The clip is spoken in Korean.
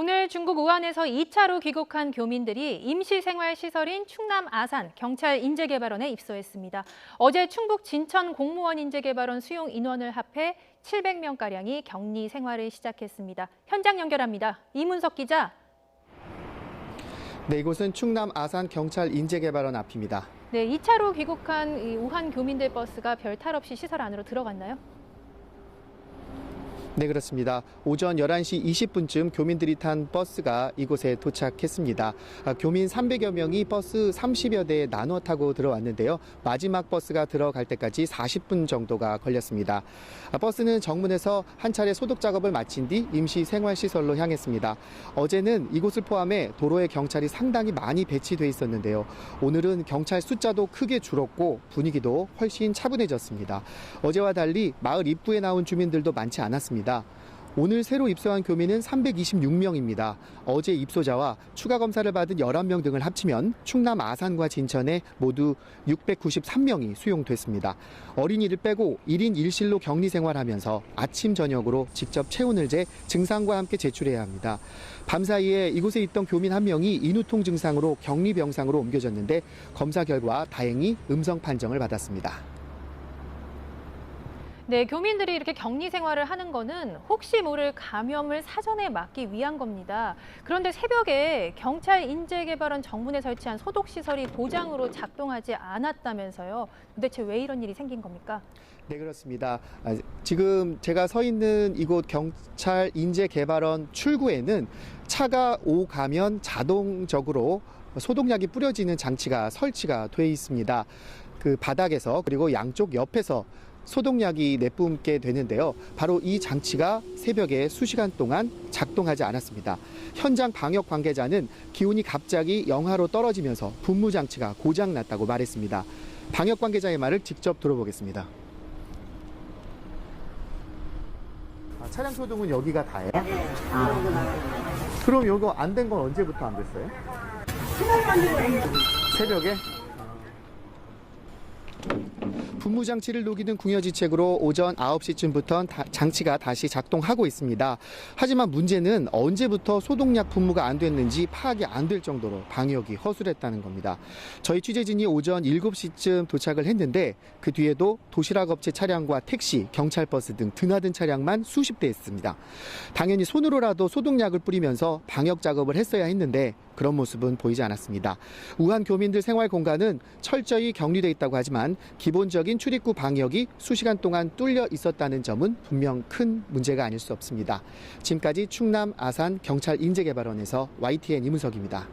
오늘 중국 우한에서 2차로 귀국한 교민들이 임시생활시설인 충남 아산 경찰인재개발원에 입소했습니다. 어제 충북 진천 공무원 인재개발원 수용 인원을 합해 700명가량이 격리 생활을 시작했습니다. 현장 연결합니다. 이문석 기자. 네, 이곳은 충남 아산 경찰인재개발원 앞입니다. 네, 2차로 귀국한 우한 교민들 버스가 별탈 없이 시설 안으로 들어갔나요? 네, 그렇습니다. 오전 11시 20분쯤 교민들이 탄 버스가 이곳에 도착했습니다. 교민 300여 명이 버스 30여 대에 나눠 타고 들어왔는데요. 마지막 버스가 들어갈 때까지 40분 정도가 걸렸습니다. 버스는 정문에서 한 차례 소독 작업을 마친 뒤 임시 생활시설로 향했습니다. 어제는 이곳을 포함해 도로에 경찰이 상당히 많이 배치돼 있었는데요. 오늘은 경찰 숫자도 크게 줄었고 분위기도 훨씬 차분해졌습니다. 어제와 달리 마을 입구에 나온 주민들도 많지 않았습니다. 오늘 새로 입소한 교민은 326명입니다. 어제 입소자와 추가 검사를 받은 11명 등을 합치면 충남 아산과 진천에 모두 693명이 수용됐습니다. 어린이를 빼고 1인 1실로 격리 생활하면서 아침 저녁으로 직접 체온을 재 증상과 함께 제출해야 합니다. 밤사이에 이곳에 있던 교민 한 명이 인후통 증상으로 격리병상으로 옮겨졌는데 검사 결과 다행히 음성 판정을 받았습니다. 네, 교민들이 이렇게 격리 생활을 하는 거는 혹시 모를 감염을 사전에 막기 위한 겁니다. 그런데 새벽에 경찰인재개발원 정문에 설치한 소독시설이 도장으로 작동하지 않았다면서요. 도대체 왜 이런 일이 생긴 겁니까? 네, 그렇습니다. 지금 제가 서 있는 이곳 경찰인재개발원 출구에는 차가 오가면 자동적으로 소독약이 뿌려지는 장치가 설치가 돼 있습니다. 그 바닥에서 그리고 양쪽 옆에서 소독약이 내뿜게 되는데요. 바로 이 장치가 새벽에 수시간 동안 작동하지 않았습니다. 현장 방역 관계자는 기온이 갑자기 영하로 떨어지면서 분무 장치가 고장났다고 말했습니다. 방역 관계자의 말을 직접 들어보겠습니다. 차량 소독은 여기가 다예요? 그럼 이거 안 된 건 언제부터 안 됐어요? 새벽에? 분무장치를 녹이는 궁여지책으로 오전 9시쯤부터 장치가 다시 작동하고 있습니다. 하지만 문제는 언제부터 소독약 분무가 안 됐는지 파악이 안 될 정도로 방역이 허술했다는 겁니다. 저희 취재진이 오전 7시쯤 도착을 했는데 그 뒤에도 도시락업체 차량과 택시, 경찰버스 등 드나든 차량만 수십 대 있습니다. 당연히 손으로라도 소독약을 뿌리면서 방역 작업을 했어야 했는데 그런 모습은 보이지 않았습니다. 우한 교민들 생활 공간은 철저히 격리돼 있다고 하지만 기본적인 출입구 방역이 수시간 동안 뚫려 있었다는 점은 분명 큰 문제가 아닐 수 없습니다. 지금까지 충남 아산 경찰인재개발원에서 YTN 이문석입니다.